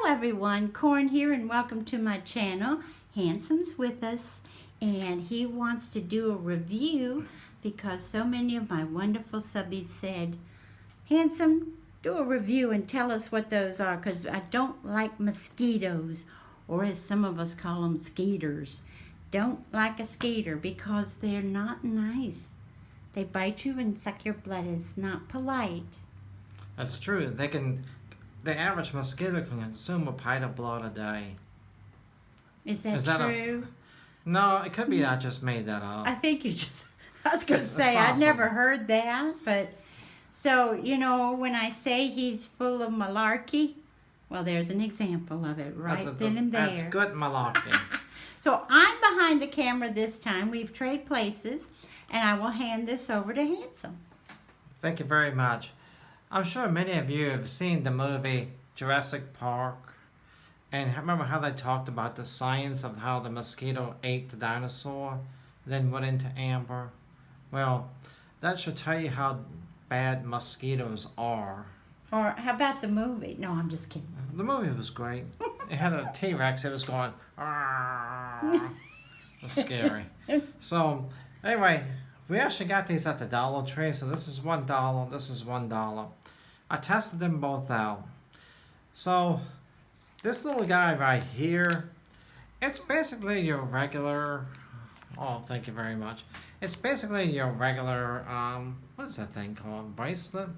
everyone, Corn here and welcome to my channel. Handsome's with us and he wants to do a review because so many of my wonderful subbies said, Handsome, do a review and tell us what those are because I don't like mosquitoes, or as some of us call them, skeeters. Don't like a skeeter because they're not nice. They bite you and suck your blood. It's not polite. That's true. The average mosquito can consume a pint of blood a day. Is that true? No, it could be I just made that up. I think you just, I was going to say, I'd never heard that, but, so, you know, when I say he's full of malarkey, well, there's an example of it then and there. That's good malarkey. So I'm behind the camera this time. We've traded places, and I will hand this over to Handsome. Thank you very much. I'm sure many of you have seen the movie Jurassic Park, and remember how they talked about the science of how the mosquito ate the dinosaur, then went into amber. Well, that should tell you how bad mosquitoes are. Or how about the movie? No, I'm just kidding. The movie was great. It had a T-Rex. It was going, it was scary. So, anyway, we actually got these at the Dollar Tree. So this is $1, this is $1. I tested them both out. So, this little guy right here, it's basically your regular, oh, thank you very much. It's basically your regular, what is that thing called? Bracelet?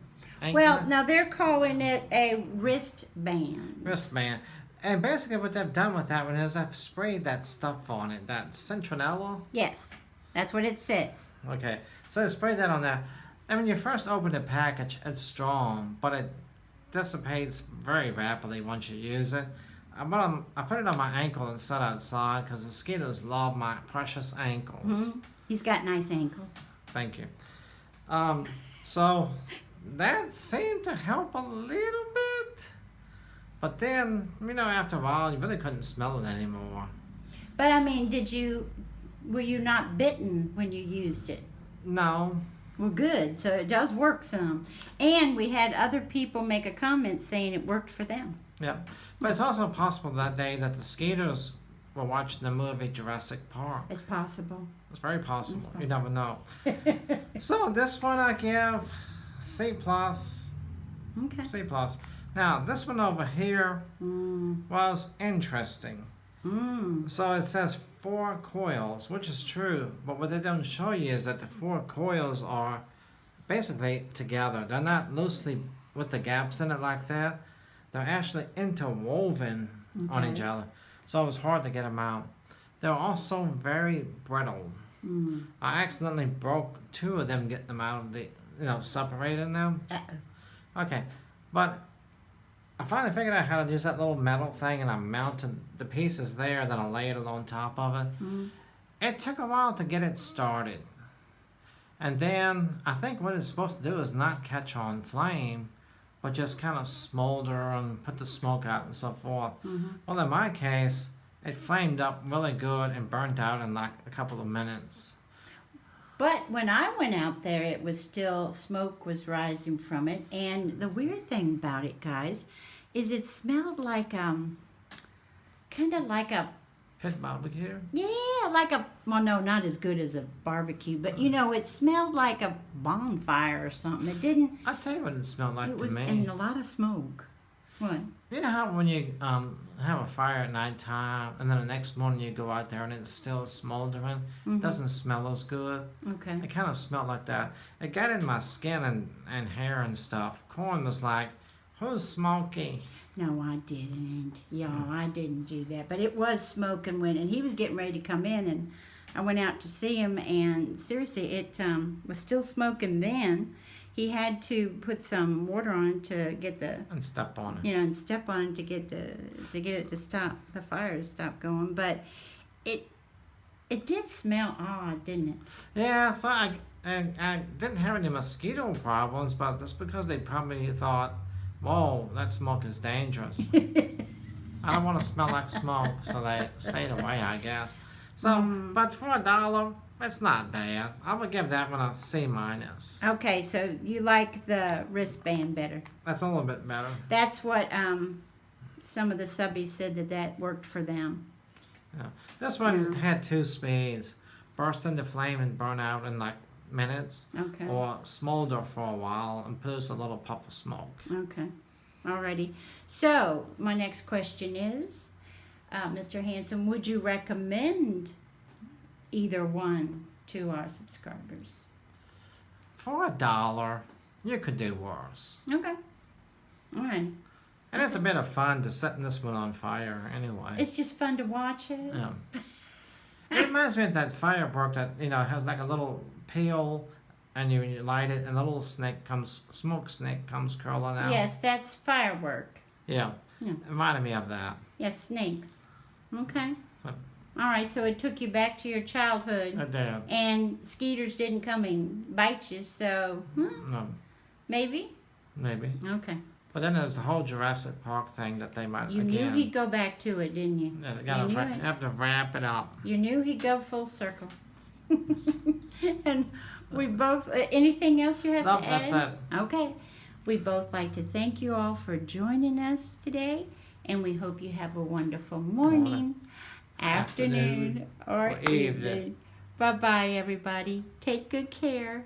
Anklet? Well, now they're calling it a wristband. Wristband. And basically what they've done with that one is I've sprayed that stuff on it, that citronella. Yes, that's what it says. Okay, so I sprayed that on there. And when you first open the package, it's strong, but it dissipates very rapidly once you use it. I put it on my ankle and set outside because mosquitoes love my precious ankles. Mm-hmm. He's got nice ankles. Thank you. So that seemed to help a little bit. But then, you know, after a while, you really couldn't smell it anymore. But I mean, were you not bitten when you used it? No. Well, good. So it does work some. And we had other people make a comment saying it worked for them. Yeah. But it's also possible that day that the skeeters were watching the movie Jurassic Park. It's possible. It's very possible. You never know. So this one I give C+. Okay. C+. Now, this one over here was interesting. So it says 4 coils, which is true, but what they don't show you is that the 4 coils are basically together. They're not loosely with the gaps in it like that. They're actually interwoven on each other. So it was hard to get them out. They're also very brittle. I accidentally broke 2 of them getting them out of the, separating them. Okay, but I finally figured out how to use that little metal thing, and I mounted the pieces there, then I laid it on top of it. It took a while to get it started. And then I think what it's supposed to do is not catch on flame, but just kind of smolder and put the smoke out and so forth. Well, in my case, it flamed up really good and burnt out in like a couple of minutes. But when I went out there, it was still, smoke was rising from it. And the weird thing about it, guys, is it smelled like, kind of like a... Pit barbecue? Yeah, like a, well, no, not as good as a barbecue, but it smelled like a bonfire or something. It didn't... I'll tell you what it smelled like to me. And a lot of smoke. What? You know how when you have a fire at nighttime and then the next morning you go out there and it's still smoldering? It doesn't smell as good. Okay. It kind of smelled like that. It got in my skin and hair and stuff. Corn was like, who's smoky? No, I didn't. Y'all, I didn't do that. But it was smoking and he was getting ready to come in, and I went out to see him, and seriously, it was still smoking then. He had to put some water on it to get the... And step on it. And step on it to get it to stop, the fire to stop going. But it did smell odd, didn't it? Yeah, so I didn't have any mosquito problems, but that's because they probably thought, whoa, that smoke is dangerous. I don't want to smell like smoke, so they stayed away, I guess. So, but for $1, it's not bad. I would give that one a C-. Okay, so you like the wristband better. That's a little bit better. That's what some of the subbies said that worked for them. Yeah. This one had 2 speeds: burst into flame and burn out in like minutes, Okay. or smolder for a while and produce a little puff of smoke. Okay. Alrighty. So, my next question is, Mr. Hanson, would you recommend either one to our subscribers? For $1, you could do worse. Okay. Alright. And it's a bit of fun to setting this one on fire anyway. It's just fun to watch it. Yeah. It reminds me of that firework that, has like a little peel, and you light it, and a little smoke snake comes curling out. Yes, that's firework. Yeah. Yeah. It reminded me of that. Yes, snakes. Okay. But- Alright, so it took you back to your childhood. It did. And skeeters didn't come and bite you, so No, maybe? maybe. Okay. But then there's the whole Jurassic Park thing that they might You again. knew he'd go back to it, didn't you? Yeah, they You knew it. have to wrap it up. You knew he'd go full circle. And we both, anything else you have No, to add? that's it. Okay. We both like to thank you all for joining us today, and we hope you have a wonderful morning, afternoon, or or evening. evening. Bye-bye, everybody. Take good care.